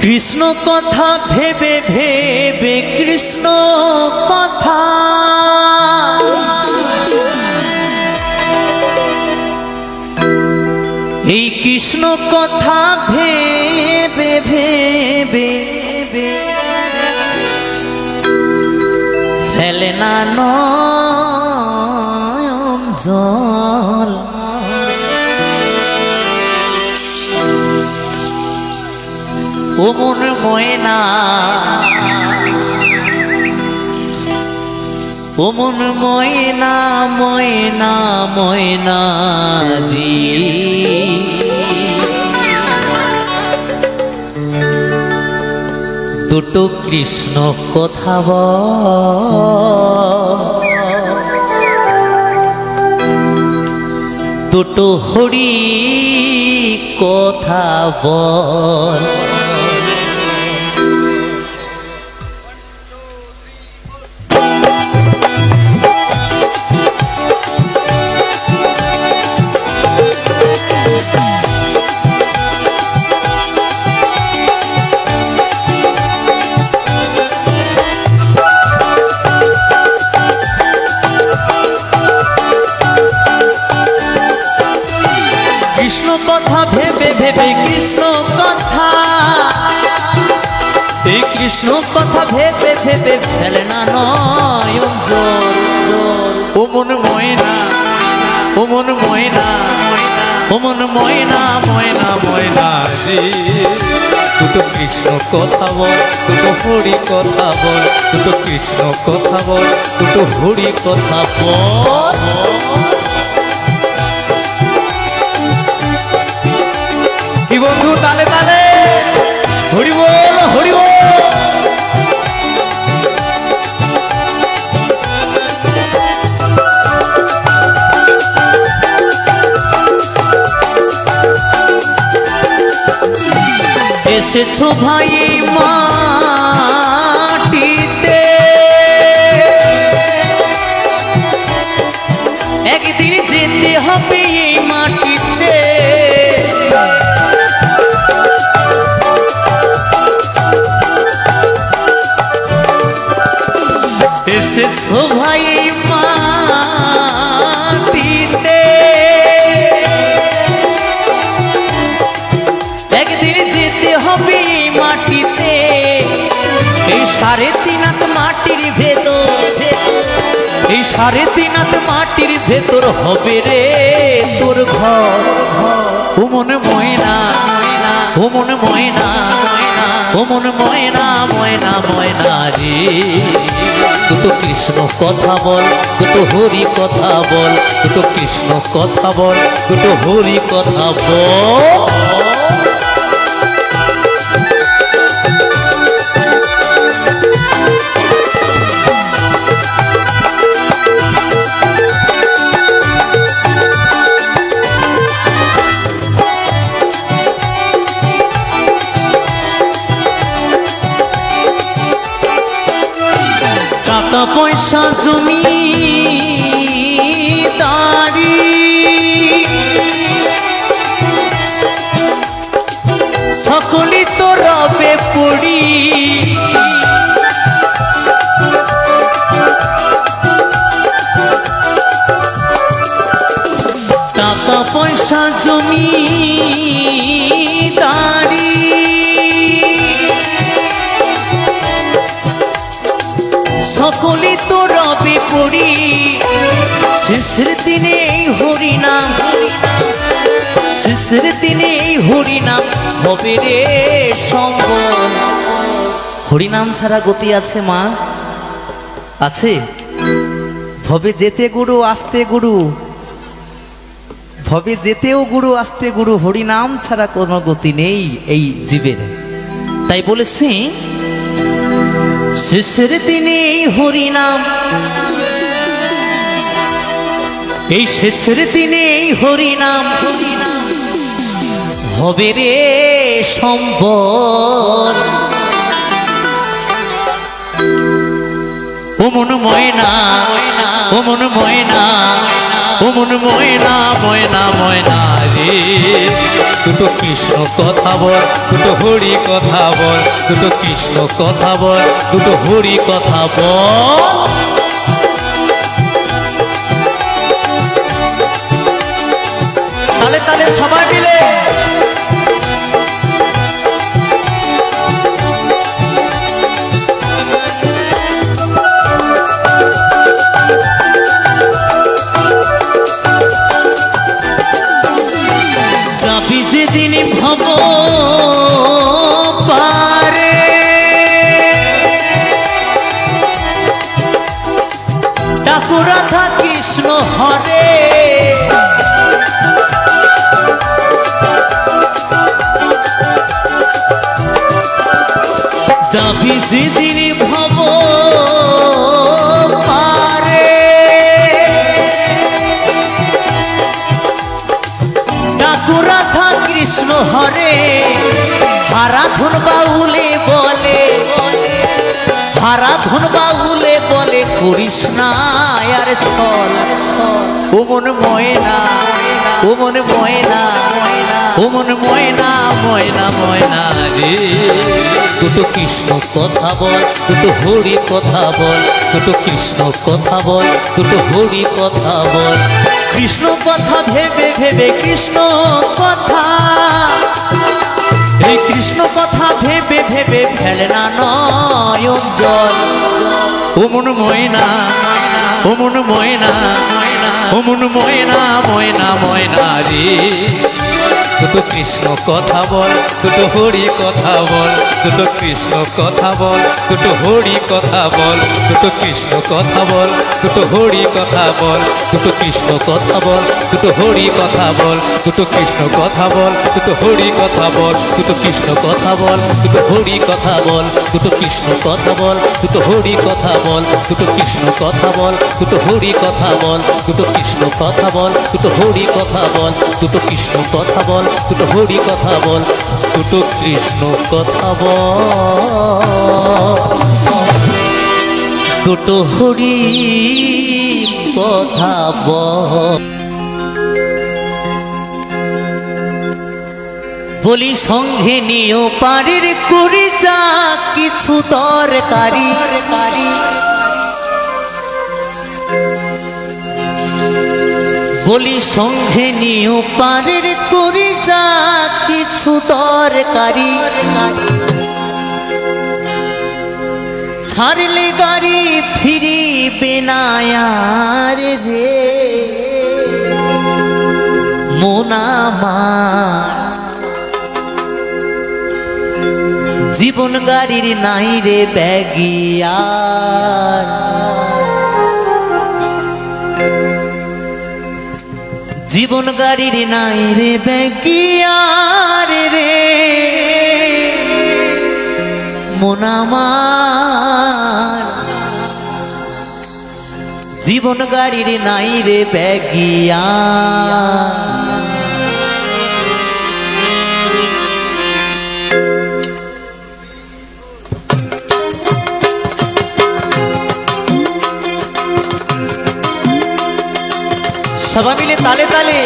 কৃষ্ণ কথা ভেবে ভেবে কৃষ্ণ কথা এই কৃষ্ণ কথা ভেবে ভেবে ফেলে না নয়ন জল ও মন ময়না ও মন ময়না ময়না ময়না রে দুটো কৃষ্ণ কথা দুটো হরি কথা বল কথা ভেবে ভেবে কৃষ্ণ কথা এই কৃষ্ণ কথা ভেবে ভেবে ফেলে না নয়ন জল ও মন ময়না ও মন ময়না ও মন ময়না ময়না ময়না রে দুটো কৃষ্ণ কথা বল দুটো হরি কথা বল দুটো কৃষ্ণ কথা বল দুটো হরি কথা বল কি বন্ধু তালে তালে হরি বল হরি বল এসেছো ভাই মাটিতে একদিন যেতে হবে এই মাটিতে এসেছো ভাই মাটিতে একদিন যেতে হবে এই মাটিতে এই 3.5 হাত মাটির ভেতর এই 3.5 হাত মাটির ভেতর হবে রে তোর ঘর ও মন ময়না ও মন ময়না ও মন ময়না ময়না ময়না রে দুটো কৃষ্ণ কথা বল দুটো হরি কথা বল দুটো কৃষ্ণ কথা বল দুটো হরি কথা বল টাকা পয়সা জমি দাঁড়ি সকলই তো রবে পড়ি টাকা পয়সা জমি দাঁড়ি সকলে তো রবে পড়ি শেষের দিনে এই হরিনাম শেষের দিনে এই হরিনাম হবে রে সম্বল হরিনাম ছাড়া গতি আছে মা আছে ভবে যেতে গুরু আসতে গুরু ভবে যেতেও গুরু আসতে গুরু হরিনাম ছাড়া কোনো গতি নেই এই জীবের তাই বলেছি শেষের দিনে এই হরিনাম এই শেষের দিনে এই হরিনাম হবে রে সম্বল ও মন ময়না ও মন ময়না ও মন ময়না ময়না ময়না রে দুটো কৃষ্ণ কথা বল দুটো হরি কথা বল দুটো কৃষ্ণ কথা বল দুটো হরি কথা বল তালে তালে সবাই মিলে যাবি যেদিন ভব পারে ডাকু রাধা কৃষ্ণ হরে যাবি যেদিন ভব পারে ডাকু রাধা কৃষ্ণ হরে হারাধুন বাউলে বলে হারাধুন বাউলে বলে করিস না আর ছল ও মন ময়না ও মন ময়না ও মন ময়না ময়না ময়না রে দুটো কৃষ্ণ কথা বল দুটো হরি কথা বল দুটো কৃষ্ণ কথা বল দুটো হরি কথা বল কৃষ্ণ কথা ভেবে ভেবে কৃষ্ণ কথা এই কৃষ্ণ কথা ভেবে ভেবে ফেলে না নয়ন জল ও মন ময়না ও মন ময়না ও মন ময়না ময়না ময়না রে দুটো কৃষ্ণ কথা বল দুটো হরি কথা বল দুটো কৃষ্ণ কথা বল দুটো হরি কথা বল দুটো কৃষ্ণ কথা বল দুটো হরি কথা বল দুটো কৃষ্ণ কথা বল দুটো হরি কথা বল দুটো কৃষ্ণ কথা বল দুটো হরি কথা বল দুটো কৃষ্ণ কথা বল দুটো হরি কথা বল দুটো কৃষ্ণ কথা বল দুটো হরি কথা বল দুটো কৃষ্ণ কথা বল দুটো হরি কথা বল দুটো কৃষ্ণ কথা বল দুটো হরি কথা বল দুটো কৃষ্ণ কথা বল দুটো হরি কথা বল দুটো কৃষ্ণ কথা বল দুটো হরি কথা বল বলি সঙ্গে নিও পারের করি যা কিছু দরকারি বলি সঙ্গে নিও পারের করি যা কিছু দরকারি ছাড়লে গাড়ি ফিরিবে না আর রে মন আমার জীবন গাড়ির নাই রে ব্যাগিয়ার জীবন গাড়ির নাই রে ব্যাগিয়ার রে মন আমার জীবন গাড়ির নাই রে ব্যাগিয়ার সবাই মিলে তালে তালে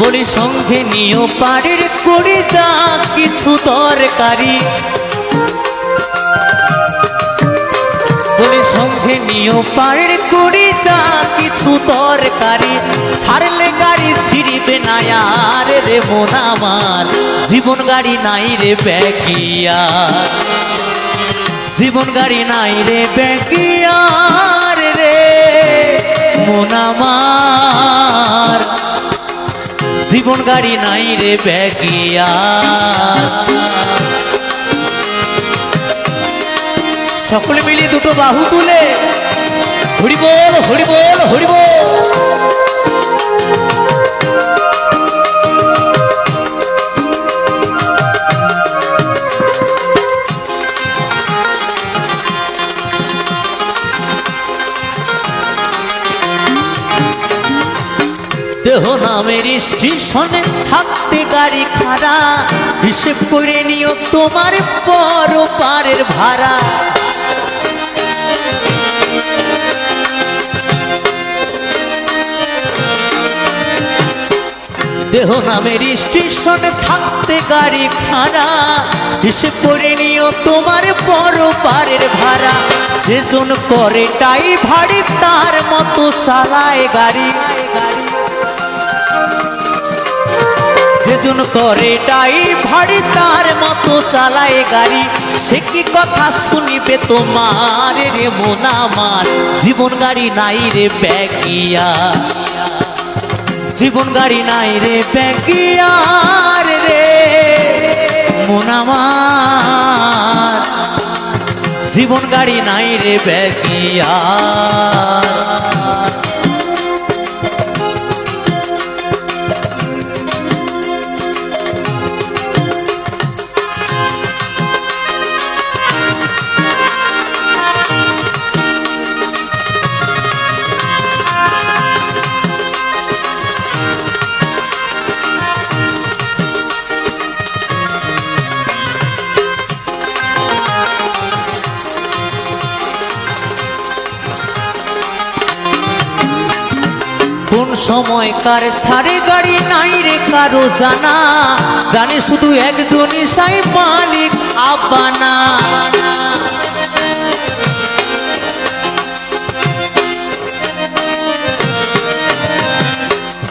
বলি সঙ্গে নিও পারের করে যা কিছু দরকারি বলি সঙ্গে নিও পারের করে যা কিছু দরকারি ছাড়লে গাড়ি ফিরিবে না আর রে মন আমার জীবন গাড়ি নাই রে ব্যাগিয়ার জীবন গাড়ি নাই রে ব্যাগিয়ার রে মন আমার জীবন গাড়ি নাই রে ব্যাগিয়ার সকলে মিলে দুটো বাহু তুলে হরি বল হরি বল হরি বল দেহ নামের স্টেশনে থাকতে গাড়ি খাড়া, হিসেব করে নিও তোমার পরপারের ভাড়া। দেহ নামের স্টেশনে থাকতে গাড়ি খাড়া, হিসেব করে নিও তোমার পরপারের ভাড়া। যেজন করে টাই ভাড়ি তার মতো চালায় গাড়ি, যেজন করে টাই ভাড়ি তার মতো চালায় গাড়ি। সে কি কথা শুনিবে তোমার রে মন আমার, জীবন গাড়ি নাই রে ব্যাগিয়া, জীবন গাড়ি নাই রে ব্যাগিয়ার রে মন আমার, জীবন গাড়ি নাই রে ব্যাগিয়ার। কোন সময়কার ছাড়ে গাড়ি নাই রে কারো জানা, জানে শুধু একজনই সাই মালিক আব্বানা।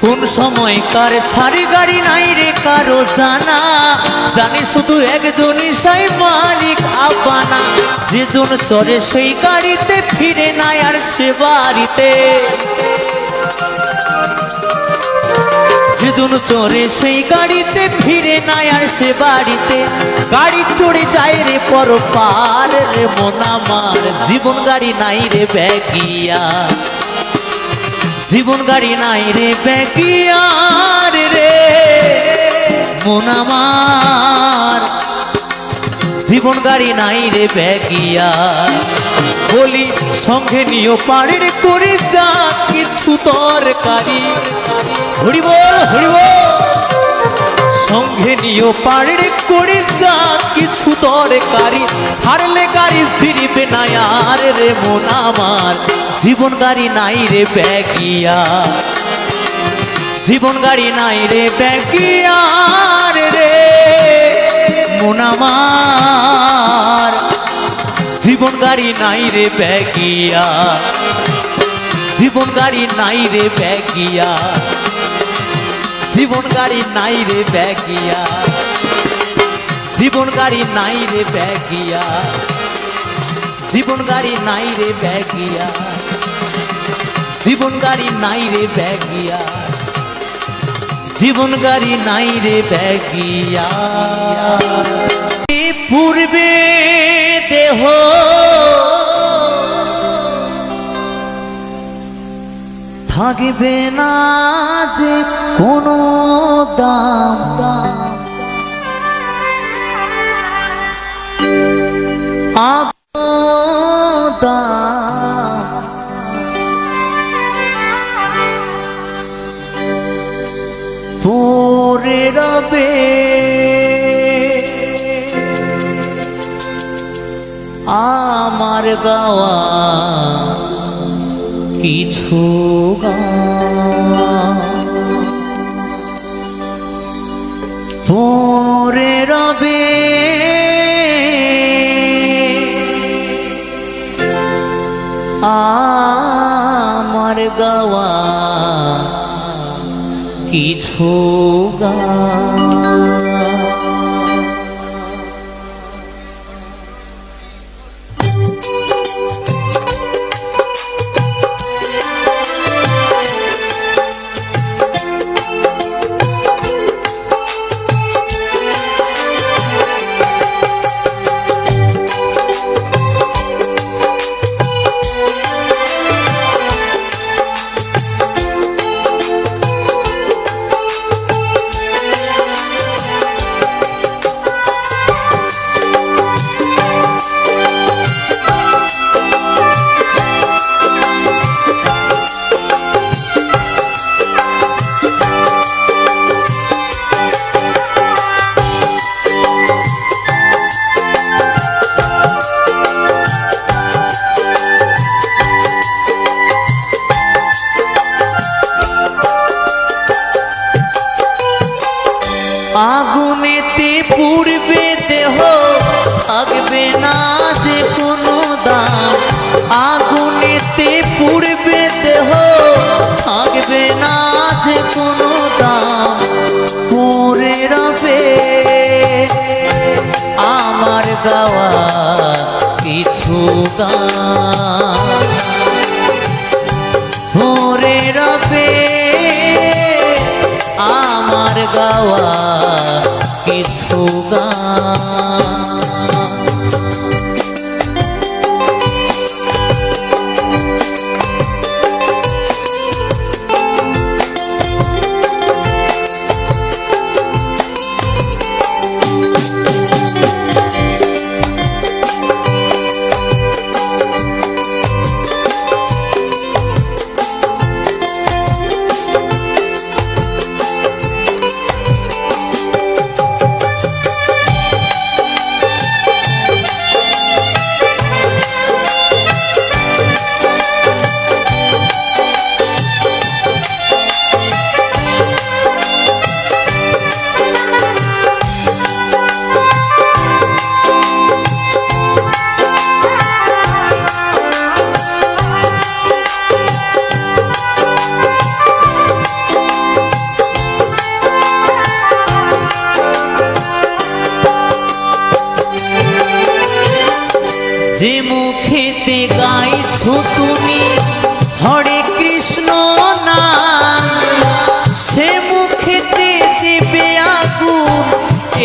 কোন সময়কার ছাড়ে গাড়ি নাই রে কারো জানা, জানে শুধু একজনই সাই মালিক আব্বানা। যেজন চড়ে সেই গাড়িতে ফিরে নাই আর সে বাড়িতে, যেজন চড়ে সেই গাড়িতে ফিরে নাই আর সে বাড়িতে। গাড়ি চড়ে যায় রে পরপার রে মন আমার, জীবন গাড়ি নাই রে ব্যাগিয়া, জীবন গাড়ি নাই রে ব্যাগিয়ার রে মন আমার, জীবন গাড়ি নাই রে ব্যাগিয়া। বলি সঙ্গে নিও পাড়ের করে যা কিছু তরকারি, হরি বল হরি বল। সঙ্গে নিও পাড়ের করে যা কিছু তরকারি, ছাড়লে গাড়ি ফিরিবে না আর রে মন আমার, জীবন গাড়ি নাই রে ব্যাগিয়া, জীবন গাড়ি নাই রে ব্যাগিয়ার রে মন আমার, জীবন গাড়ি নাই রে ব্যাগিয়া, জীবন গাড়ি নাই রে ব্যাগিয়া, জীবন গাড়ি নাই রে ব্যাগিয়া, জীবন গাড়ি নাই রে ব্যাগিয়া, জীবন গাড়ি নাই রে ব্যাগিয়া, জীবন গাড়ি নাই রে ব্যাগিয়া, জীবন গাড়ি নাই রে ব্যাগিয়া। পূর্বে দেহ থাকবে না যে কোনো দাম, পরে রবে আমার গাওয়া কিছু গান, পরে রবে আমার গাওয়া কিছু গান। গান ভরে রবে আমার গাওয়া কিছু গান। যে মুখেতে গাইছো তুমি হরে কৃষ্ণ নাম, সে মুখেতে দেবে আগুন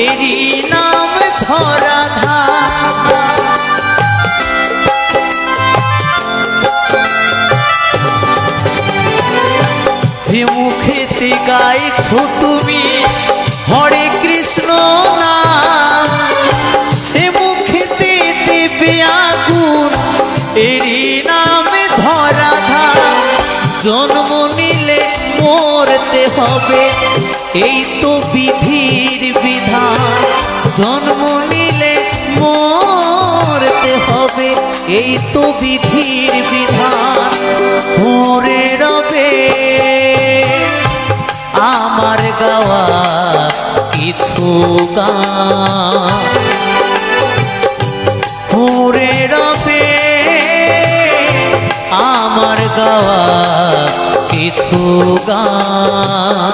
এরি নাম ধরা ধাম। যে মুখেতে গাইছো তুমি হরে কৃষ্ণ নাম, সে মুখেতে দেবে আগুন এরি নামে ধরা ধাম। জন্ম নিলে মরতে হবে এই তো বিধির বিধান, জন্ম নিলে মরতে হবে এই তো বিধির বিধান। ভরে রবে আমার গাওয়া কিছু গান ভরে রবে আমার গাওয়া কিছু গান।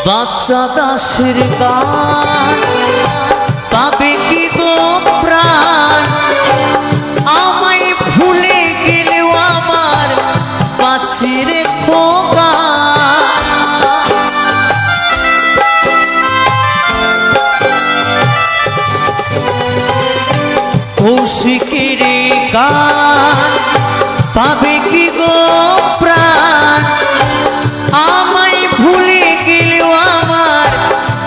বাচ্চা দাসের গান পাবে কি গো প্রাণ, আমায় ভুলে গেলেও আমার বাঁচে রে খোকা। কৌশিকের গান পাবে কি গো প্রাণ, আমায় ভুলে গেলেও আমার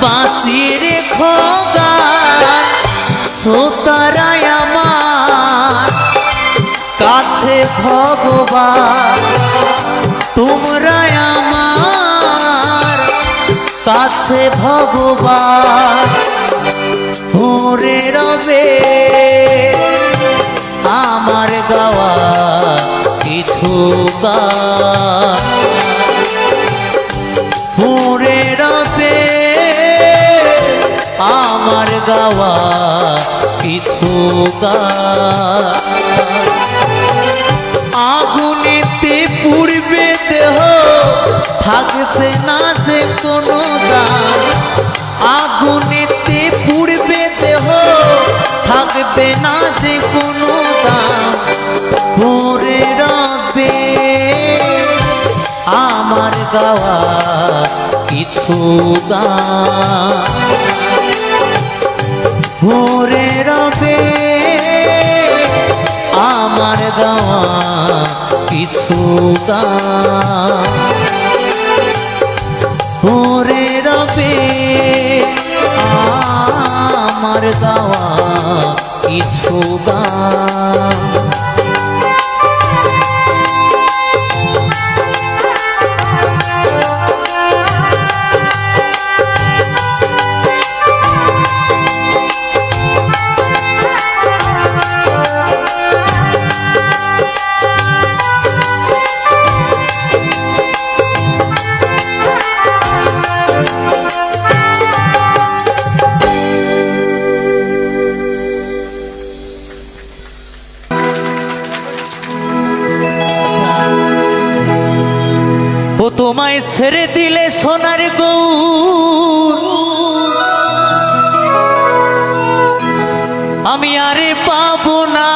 বাঁচিয়ে রেখো গান। শ্রোতারাই আমার কাছে ভগবান, তোমরাই আমার কাছে ভগবান। ভরে রবে আমার গাওয়া কিছু গান ভরে রবে আমার গাওয়া কিছু গান। আগুনেতে পুড়বে দেহ থাকবে না যে কোনো দাম, আগুনেতে পুড়বে দেহ থাকবে না যে কোনো দাম। ভরে রবে আমার গাওয়া কিছু গান ভরে রবে আমার গাওয়া কিছু গান ওরে রবে আমার গাওয়া কিছু গান। ও তোমায় ছেড়ে দিলে সোনার গৌর আমি আরে পাবো না।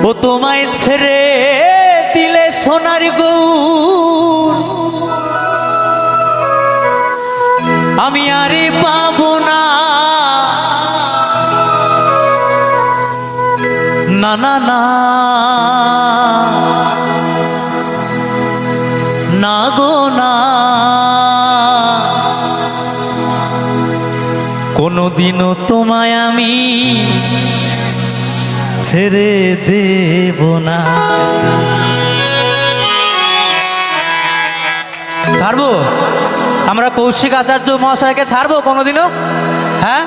ও তোমায় ছেড়ে দিলে সোনার গৌর আমি আরে পাবো না। না না না না গো না, কোনদিনও তোমায় আমি ছেড়ে দেব না। ছাড়বো আমরা কৌশিক আচার্য মহাশয়কে ছাড়বো কোনোদিনও? হ্যাঁ,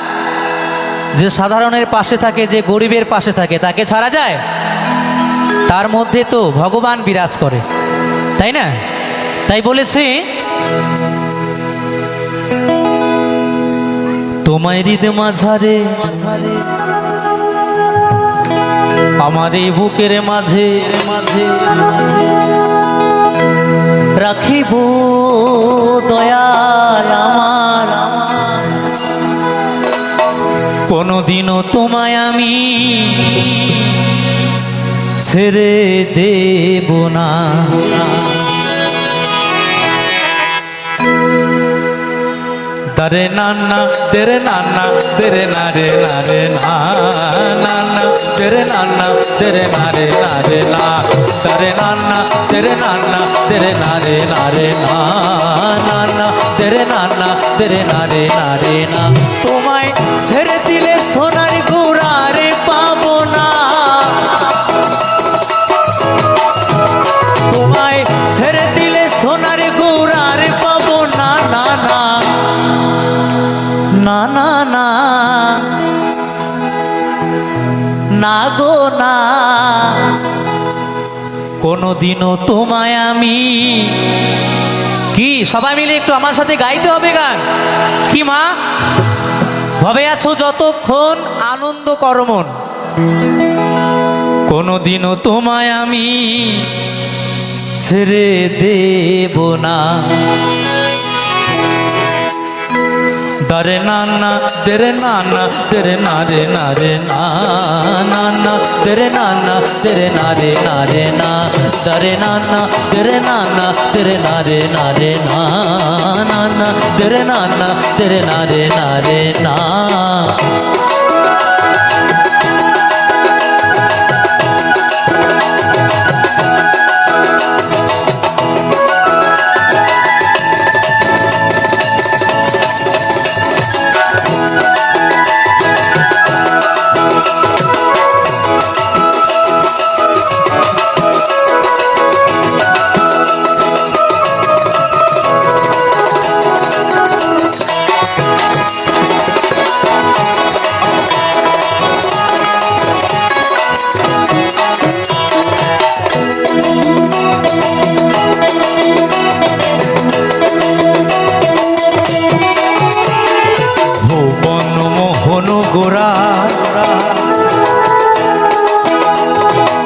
যে সাধারণের পাশে থাকে, যে গরিবের পাশে থাকে, তাকে ছাড়া যায়? তার মধ্যে তো ভগবান বিরাজ করে, তাই না? তাই বলেছে তোমায় হৃদয় মাঝারে আমার এই বুকের মাঝে মাঝে রাখিব দয়াল আমার। কোনদিনও তোমায় আমি ছেড়ে দেব না। দরে নানা তেরে নানা তেরে নারে নারে না নানা তেরে নানা তেরে নারে নারে না দরে নানা তেরে নানা তেরে নারে নারে না নানা তেরে নানা তেরে নারে নারে না। তোমায় ছেড়ে দিলে সোনার গোড়ারে পাবো না। তোমায় ছেড়ে দিলে সোনার গোড়ারে পাবো না। না না না না না না গো না, কোনদিনও তোমায় আমি। কি সবাই মিলে একটু আমার সাথে গাইতে হবে গান? কি মা ভবে আছো যতক্ষণ আনন্দ করমন, কোনদিনও তোমায় আমি ছেড়ে দেব না। দরে নানা তেরে নানা তেরে নারে নারে না নানা তেরে নানা তেরে নারে নারে না দরে নানা তেরে নানা তেরে নারে নারে না নানা তেরে নানা তেরে নারে নারে না। গোরা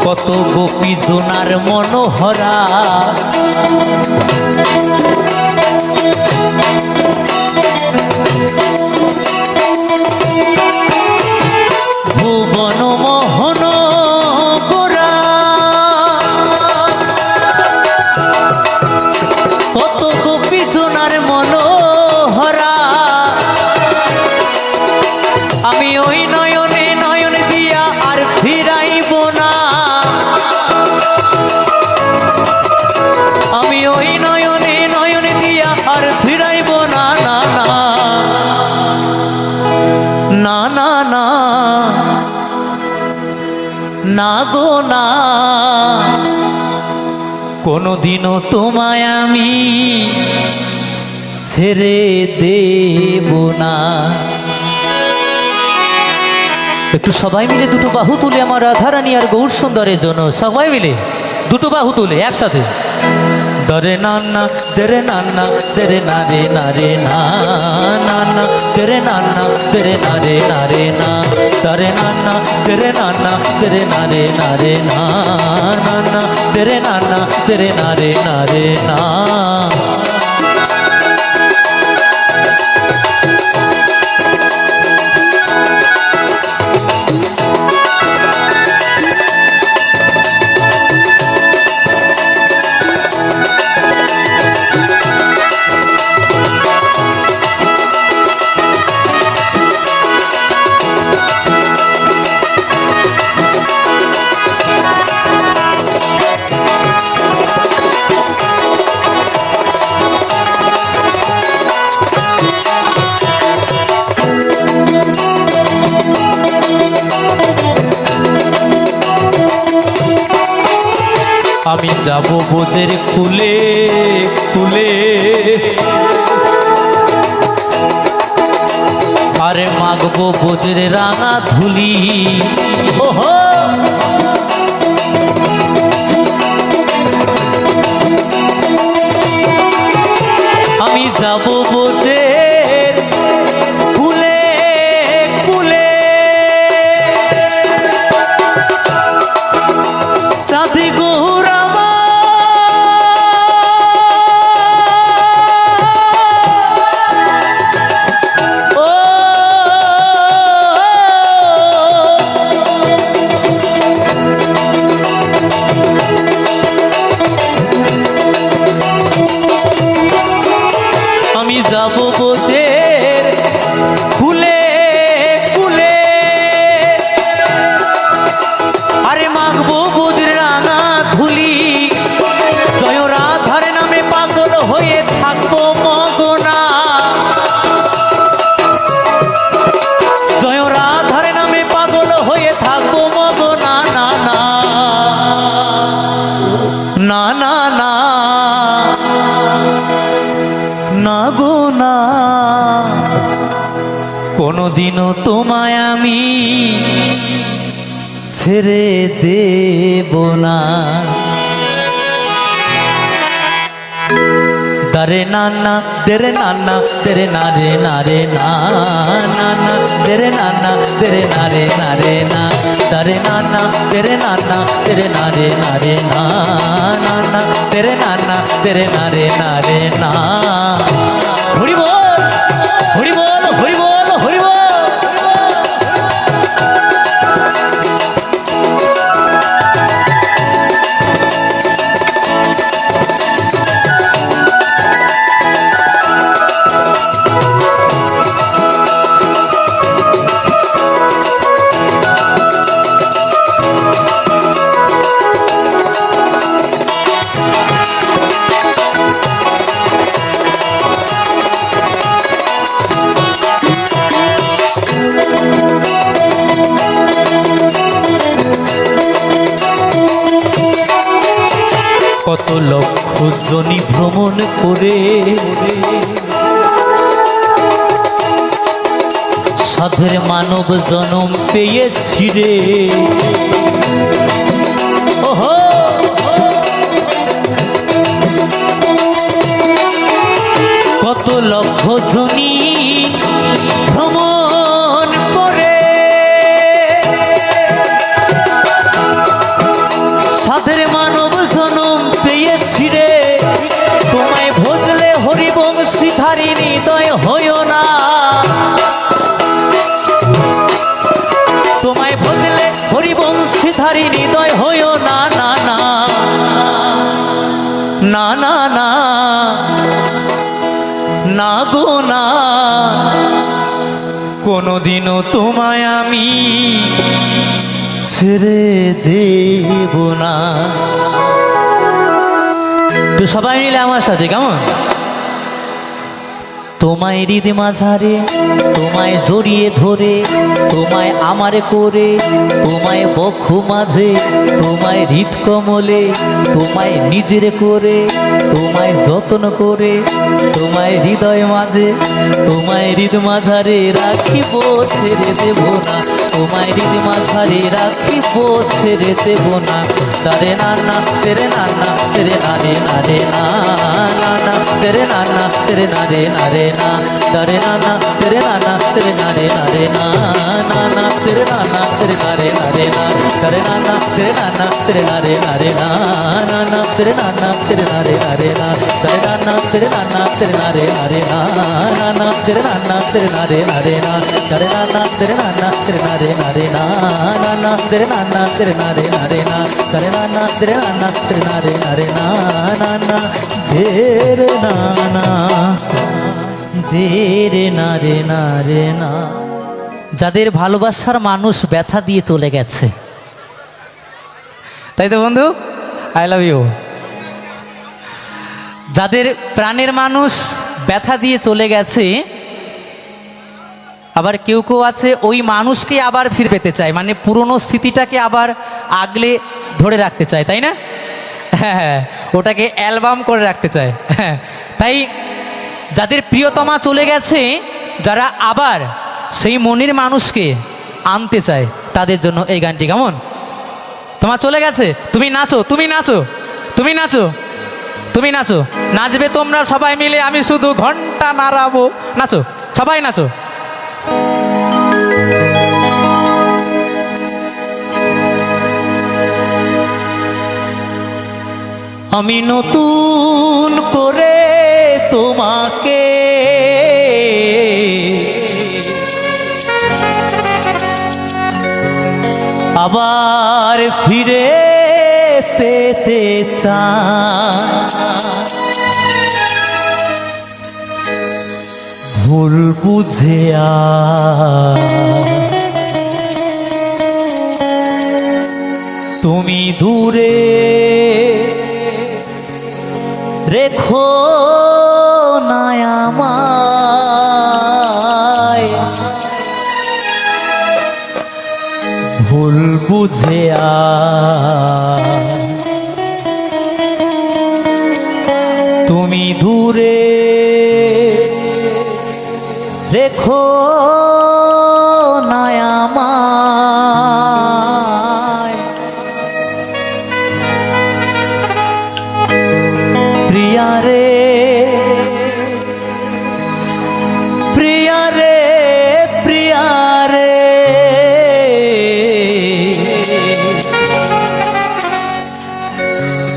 কত গোপী জোনার মনোহরা, ভুবন মোহন গোরা কত গোপী জোনার মনোহরা। আমি ওই নয়নে নয়ন দিয়া আর ফিরা না গো না, কোনোদিনও তোমায় আমি ছেড়ে দেব না। একটু সবাই মিলে দুটো বাহু তুলে আমার রাধারানী আর গৌর সুন্দরের জন্য সবাই মিলে দুটো বাহু তুলে একসাথে দরে নান্না তেরে নান্না তেরে নারে নারে না নান্না তেরে নান্না তেরে নারে নারে না দরে নান্না তেরে নান্না তেরে নারে নারে না নান্না তেরে নান্না তেরে নারে নারে না। আমি যাব বোঝের কুলে কুলে আরে মাগবো বোঝের রাঙা ধুলি ওহো আমি যাব বোঝের কুলে কুলে চাঁদি গোরা যাব বোঝের কুলে কুলে আরে মাগবো বোঝের রাঙা ধুলি জয় রাধার নামে পাগল হয়ে থাকবো মগনা জয় রাধার নামে পাগল হয়ে থাকবো মগনা না না না না না না গো না, কোনোদিনও তোমায় আমি ছেড়ে দেব না। দরে নান্না তেরে নান্না তেরে নারে নারে না নান্না তেরে নান্না তেরে নারে নারে না দরে নান্না তেরে নান্না তেরে নারে নারে না নান্না তেরে নান্না তেরে নারে নারে না। হরি বল হরি বল হরি বল হরি বল। কত লক্ষ জনি ভ্রমণ করে সাধের মানব জনম পেয়েছি রে ওহো কত লক্ষ জনি ভ্রমণ করে সাধের মানব জনম পেয়েছি রে তোমায় ভজলে হরিবংশীধারী হৃদয় হইও না তোমায় ভজলে হরিবংশীধারী হৃদয় হইও না না না না না না না গো না কোনোদিনও তোমায় আমি ছেড়ে দেব না। তো সবাই মিলে আমার সাথে কেমন তোমায় হৃদ মাঝারে তোমায় জড়িয়ে ধরে তোমায় আমারে করে তোমায় বক্ষু মাঝে তোমায় হৃদ কমলে তোমায় নিজের করে তোমায় যত্ন করে তোমায় হৃদয় মাঝে তোমায় হৃদ মাঝারে রাখিব ছেড়ে দেব না তোমায় হৃদ মাঝারে রাখিব ছেড়ে দেব না তারে না না তেরে না না তেরে না রে না রে না না না তেরে না না তেরে না রে না রে না তারে না না তেরে না না তেরে না রে না রে না না না তেরে না না তেরে না রে না রে না তারে না না তেরে না না তেরে না রে না রে না না না তেরে না না তেরে না রে না রে না তারে না না তেরে না না তেরে না রে না রে না না না তেরে না না তেরে না রে না রে না তারে না না তেরে না না তেরে না রে না রে না না না তেরে না না তেরে না রে না রে না তারে না না তেরে না না তেরে না রে না রে না না না দের না না দের না রে না রে না। যাদের ভালোবাসার মানুষ ব্যথা দিয়ে চলে গেছে, তাই তো বন্ধু, আই লাভ ইউ। যাদের প্রাণের মানুষ ব্যথা দিয়ে চলে গেছে, আবার কেউ কেউ আছে ওই মানুষকে আবার ফিরে পেতে চায়, মানে পুরনো স্মৃতিটাকে আবার আগলে ধরে রাখতে চায়, তাই না? হ্যাঁ, ওটাকে অ্যালবাম করে রাখতে চায়। হ্যাঁ, তাই যাদের প্রিয়তমা চলে গেছে, যারা আবার সেই মনের মানুষকে আনতে চায়, তাদের জন্য এই গানটি। কেমন? তোমার চলে গেছে, তুমি নাচো, তুমি নাচো, তুমি নাচো, তুমি নাচো, নাচবে তোমরা সবাই মিলে, আমি শুধু ঘন্টা নাড়াবো। নাচো, সবাই নাচো। আমি নতুন করে তোমাকে আবার ফিরে পেতে চাই, ভুল বুঝে তুমি দূরে রেখো না আমায়, ভুল বুঝে তুমি দূরে রেখো না আমায়। প্রিয়া রে, প্রিয়া রে, প্রিয়া রে,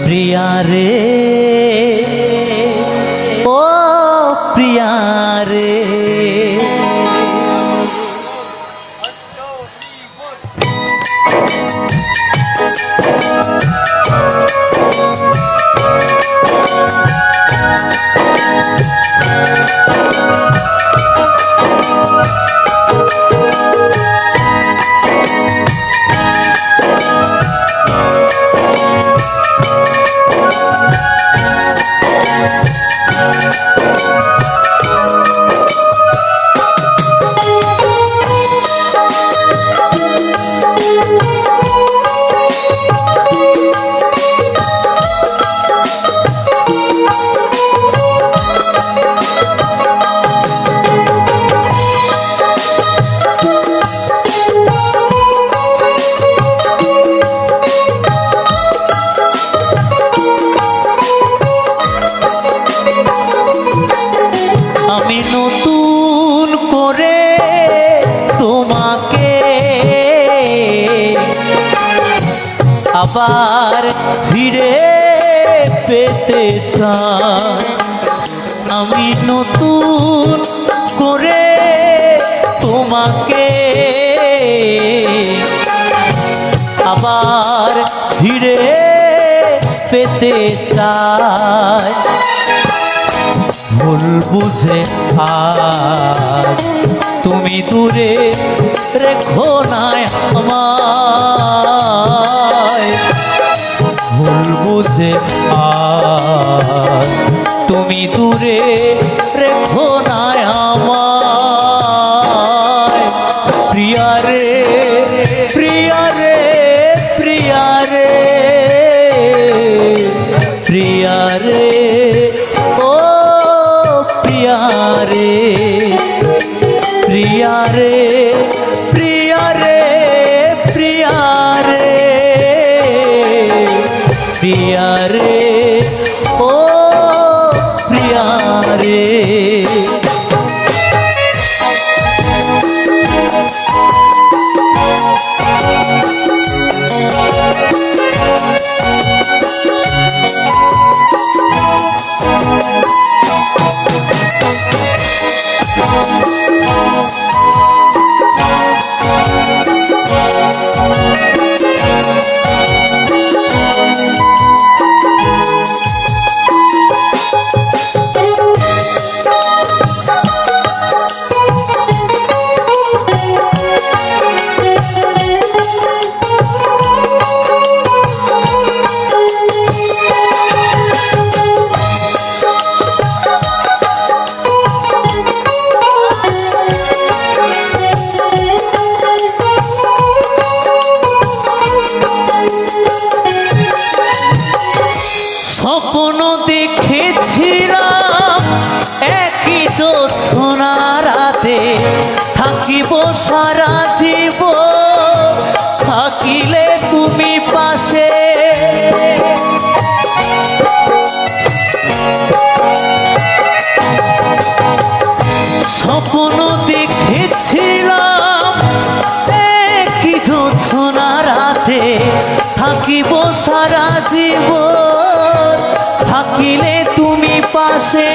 প্রিয়া রে, ও প্রিয়া রে। আমি নতুন করে তোমাকে আবার ফিরে পেতে চাই, আমি নতুন করে তোমাকে আবার ফিরে পেতে চাই, ভুল বুঝে আজ তুমি দূরে রেখো না আমায়, ভুল বুঝে আজ তুমি দূরে রেখো না থাকিলে তুমি পাশে স্বপ্ন দেখেছিলাম কি জোছনা রাতে থাকিব সারা জীবন থাকিলে তুমি পাশে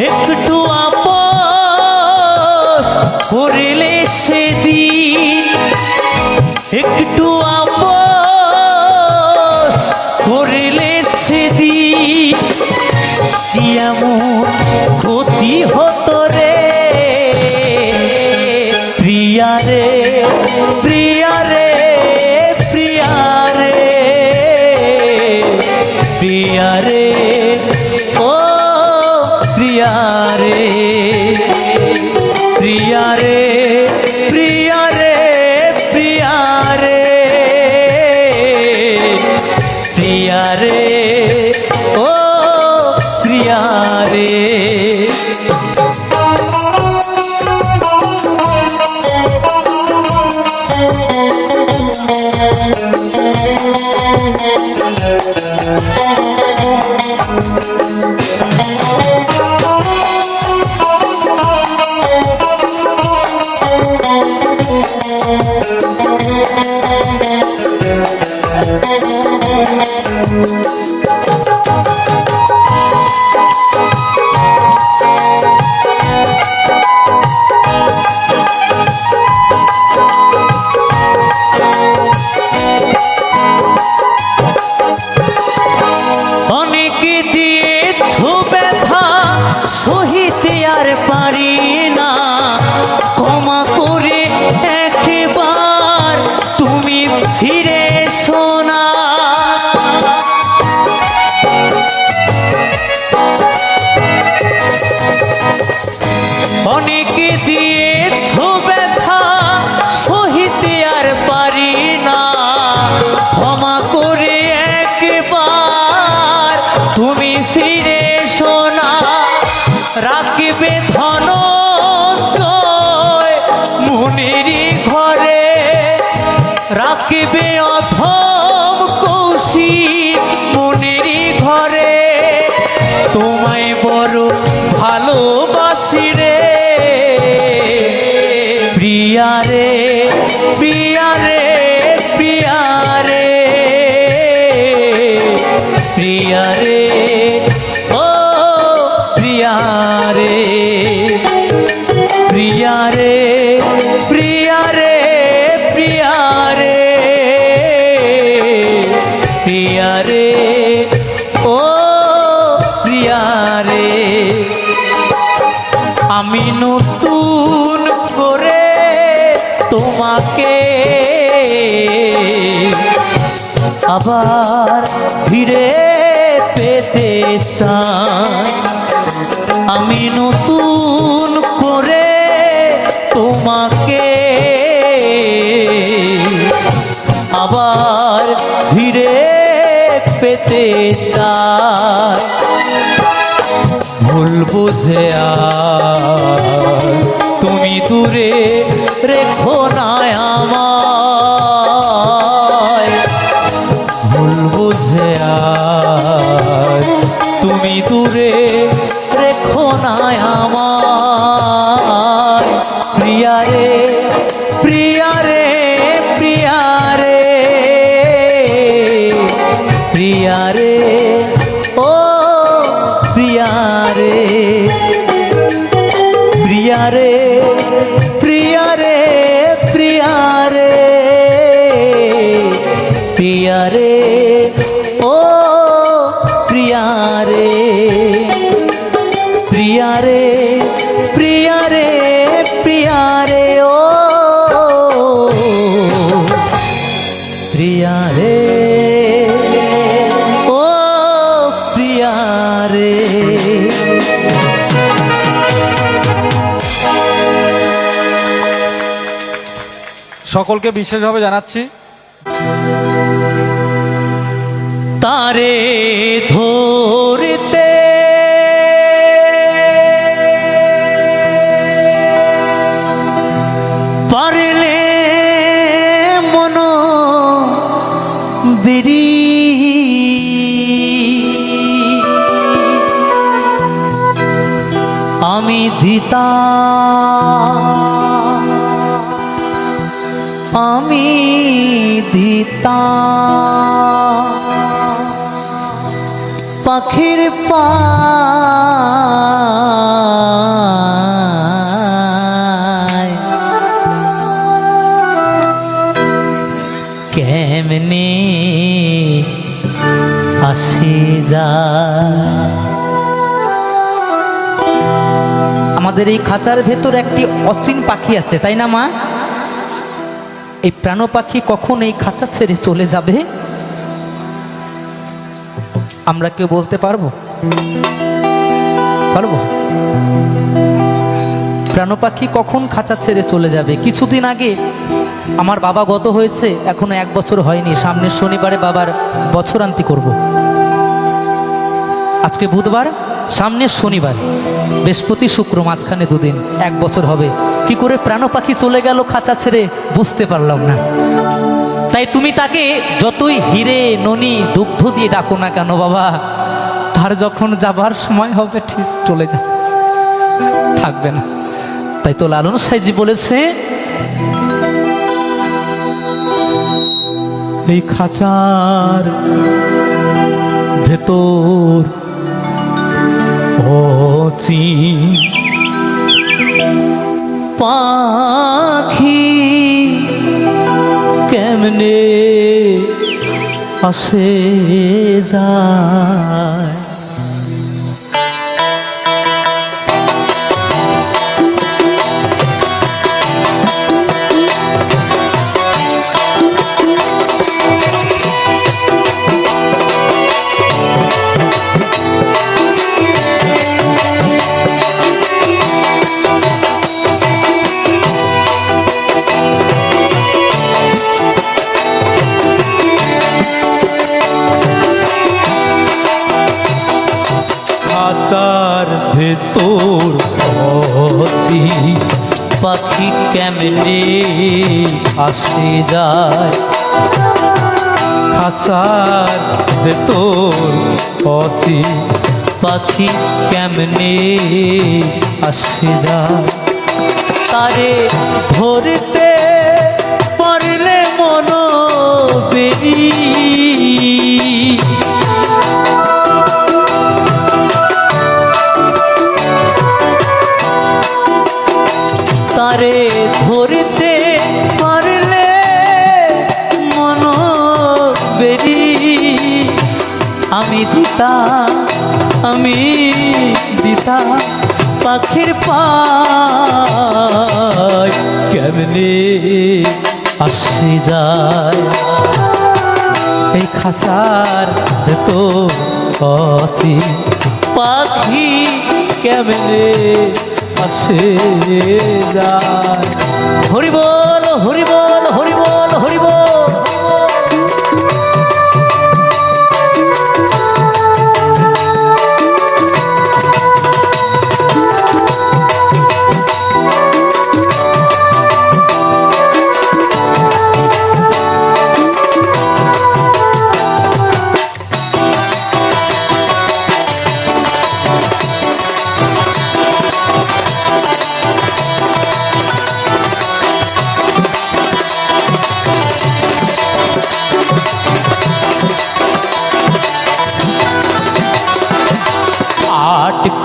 একটু আপস করিলে সেদিন একটু আপস করিলে সেদিন কি এমন ক্ষতি হতো রে প্রিয়া রে প্রিয়া রে প্রিয়া রে প্রিয়া রে ও প্রিয়া রে প্রিয়া রে প্রিয়া রে প্রিয়া রে প্রিয়া রে ও প্রিয়া রে অনেকে দিয়েছ ব্যথা সহিতে আর পারি না ক্ষমা করে একবার তুমি ফিরে এসো না অনেকে দিয়েছ ব্যথা সহিতে আর পারি না ক্ষমা করে একবার তুমি ফিরে এসো না রাখবে ধনঞ্জয় মনেরই ঘরে রাখবে অধম কৌশিক মনেরই ঘরে তোমায় বড় ভালোবাসি রে প্রিয়া রে প্রিয়া রে প্রিয়া রে প্রিয়া রে ও প্রিয়া রে প্রিয়া রে প্রিয়া রে প্রিয়া রে প্রিয়া রে ও প্রিয়া রে আমি নতুন করে তোমাকে আবার ফিরে পেতে চাই আমি নতুন করে তোমাকে আবার ফিরে পেতে চাই ভুল বুঝে আর তুমি দূরে রেখো না আমায় ভুল বুঝে আর তুমি দূরে রেখো না আমায় প্রিয়া রে প্রিয়া রে প্রিয়া রে প্রিয়া রে ও প্রিয়া রে প্রিয়া রে প্রিয়া রে প্রিয়া রে প্রিয়া রে ও প্রিয়া রে প্রিয়া রে প্রিয়া রে প্রিয়া রে ও প্রিয়া রে ও প্রিয়া রে সকলকে বিশেষভাবে জানাচ্ছি তারে ধরতে পারলে মন বেরি আমি দিতা আমি দিতা পাখির পায় কেমনে আসি যায়। আমাদের এই খাঁচার ভেতর একটি অচিন পাখি আছে, তাই না মা? এই প্রাণ পাখি কখন এই খাঁচা ছেড়ে চলে যাবে আমরা কেউ বলতে পারবো? পারবো? প্রাণ পাখি কখন খাঁচা ছেড়ে চলে যাবে? কিছুদিন আগে আমার বাবা গত হয়েছে, এখনো 1 বছর হয়নি। সামনের শনিবারে বাবার বছরান্তি করব। আজকে বুধবার, সামনের শনিবার, বৃহস্পতি শুক্র, মাঝখানে 2 দিন, 1 বছর হবে। কি করে প্রাণ পাখি চলে গেল খাঁচা ছেড়ে বুঝতে পারলাম না। তাই তুমি তাকে যতই হিরে ননি দুগ্ধ দিয়ে ডাকো না কেন বাবা, তার যখন যাবার সময় হবে ঠিক চলে যা, থাকবে না। তাই তো লালন সাইজি বলেছে, এই খাঁচার ভেতর অচিন পাখি কেমনে আসে যায়। খাঁচার ভেতর অচিন পাখি কেমনে আসে যায়। খাঁচার ভেতর অচিন পাখি কেমনে আসে যায়। তারে ধরতে পারলে মন বেরি তারে ধরতে পারলে মন বেরি আমি দিতা আমি দিতা পাখির পায় কেমনে আসে যায়। এই খাঁচার ভেতর অচিন পাখি কেমনে আসে যায়। হরি বল হরি বল হরি বল হরি বল।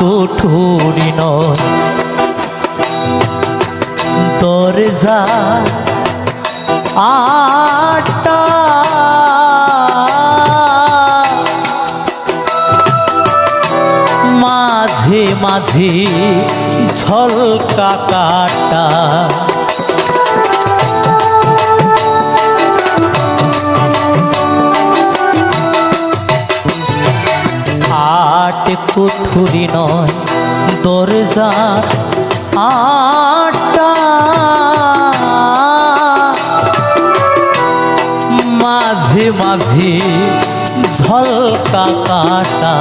কুঠুরি নয় দরজা আটা মাঝে মাঝে ঝলকা কাটা কুঠুরি নয় দরজা আটা মাঝে মাঝে ঝলকা কাটা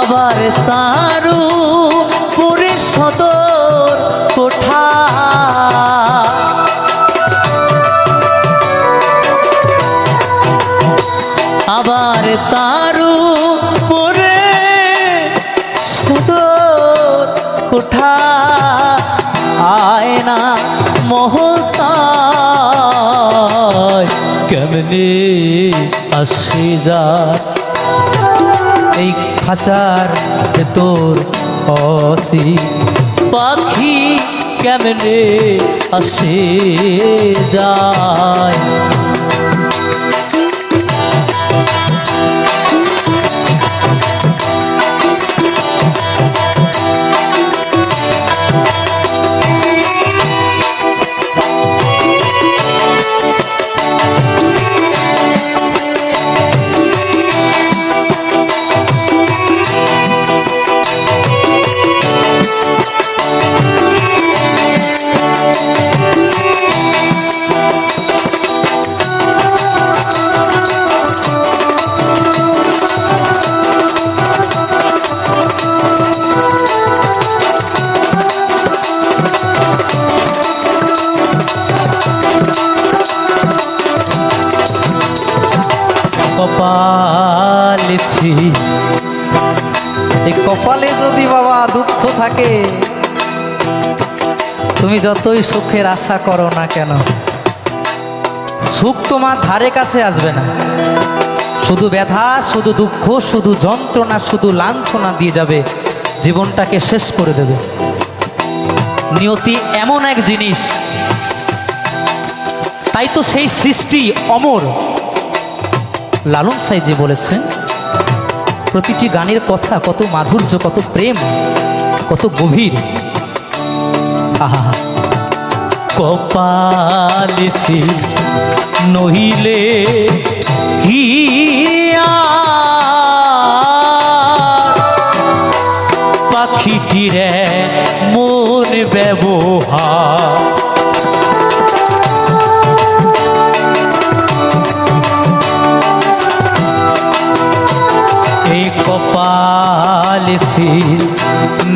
আবার তারু পুরে সদর কোঠা কেমনে আসে যায় এই খাঁচার ভেতর অচি পাখি কেমনে আসে যায়। কপালেছি এই কপালে যদি বাবা দুঃখ থাকে, তুমি যতই সুখের আশা করো না কেন, সুখ তোমার ধারে কাছে আসবে না। শুধু ব্যথা, শুধু দুঃখ, শুধু যন্ত্রণা, শুধু লাঞ্ছনা দিয়ে যাবে, জীবনটাকে শেষ করে দেবে। নিয়তি এমন এক জিনিস, তাই তো সেই সৃষ্টি অমর। লালন সাইজি বলেছেন, প্রতিটি গানের কথা কত মাধুর্য, কত প্রেম, কত গভীর। আহা, কপালেছি নহিলে কি পাখিটির মন ব্যবহার, এই কপালেছি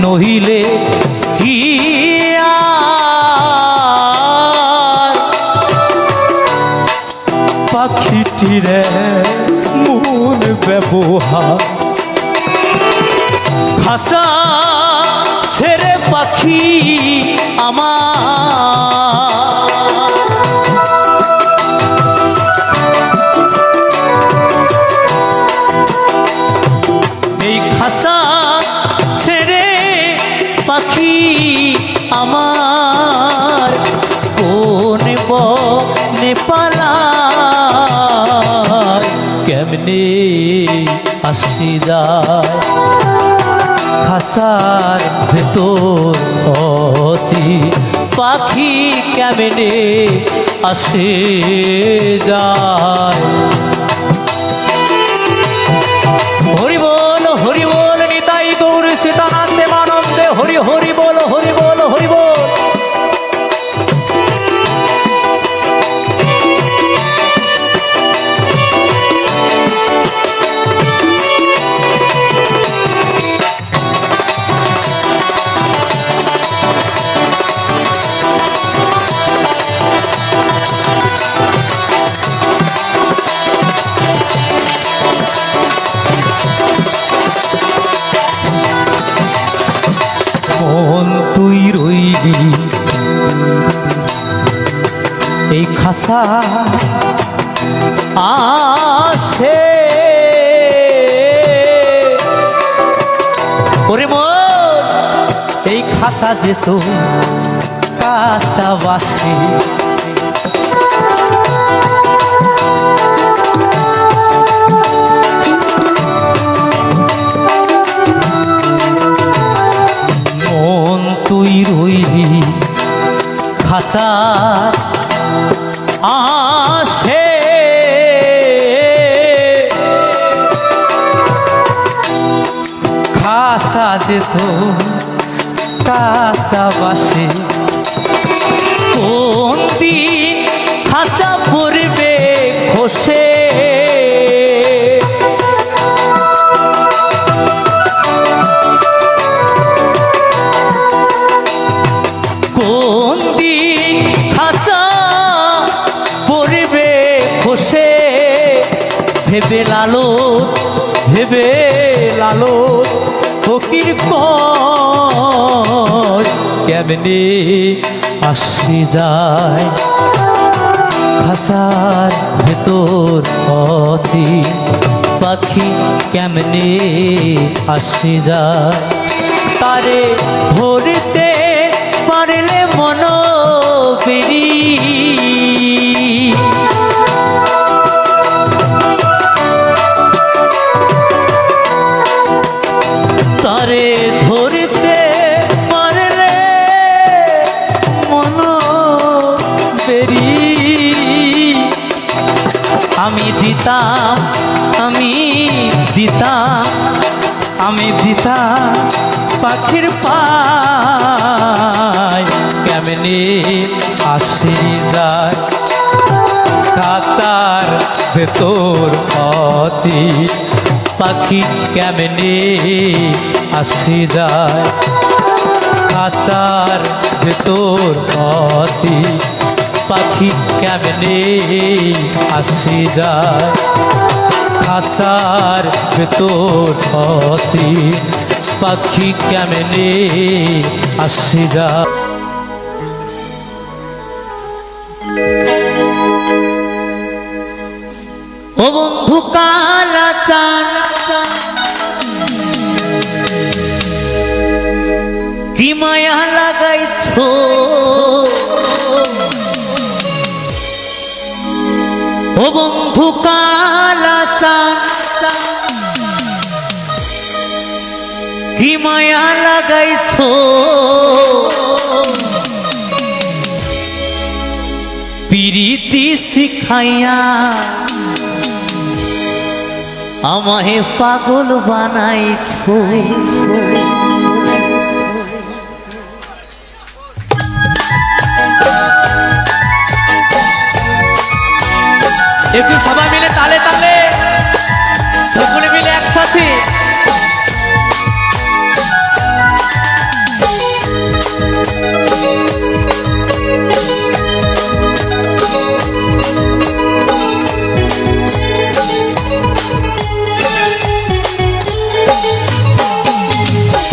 নহিলে কি পাখিটির মন ব্যবহার। খাঁচা ছেড়ে পাখি আমার, এই খাঁচা ছেড়ে পাখি আমার কোন বনে পালায়, কেমনে আসি যায় খাঁচার ভেতর অচি পাখি কেমনে আসে যায়। হরি বল নিতাই গৌর সীতানন্দে মানন্দে, হরি হরি বল হরি বল হরি বল। মন তুই রইলি এই খাঁচা আসে, ওরে মন এই খাঁচা যেত কাঁচা বাসে, তুই রইলি খাঁচা আসে, খাঁচা যেত কাঁচা বাসে, কোন দিন খাঁচা পড়বে খসে, কোন দিন খাঁচা পড়বে খসে, ভেবে লালো ফকির কয় কেমনে আসি যায় খাঁচার ভেতর পথি পাখি কেমনে আসে যায়, তারে ধরতে পারলে মন পেরি তারে ধরতে পারলে মন পেরি আমি দিতাম পাখির পায় কেমনে আসি যায়, খাঁচার ভেতর পথি পাখি কেমনে আসি যায়, খাঁচার ভেতর পথি পাখি কেমনে আসি যায়, খাঁচার ভেতর পথি পাখি কেমনে আসি যায়। ও বন্ধু কালা চান কি মায়া লাগাইছো, ও বন্ধু কালা চান কি মায়া লাগাইছো, পিরিতি শিখাইয়া আমায় পাগল বানাইছো। একটু সবাই মিলে তালে তালে সকলে মিলে একসাথে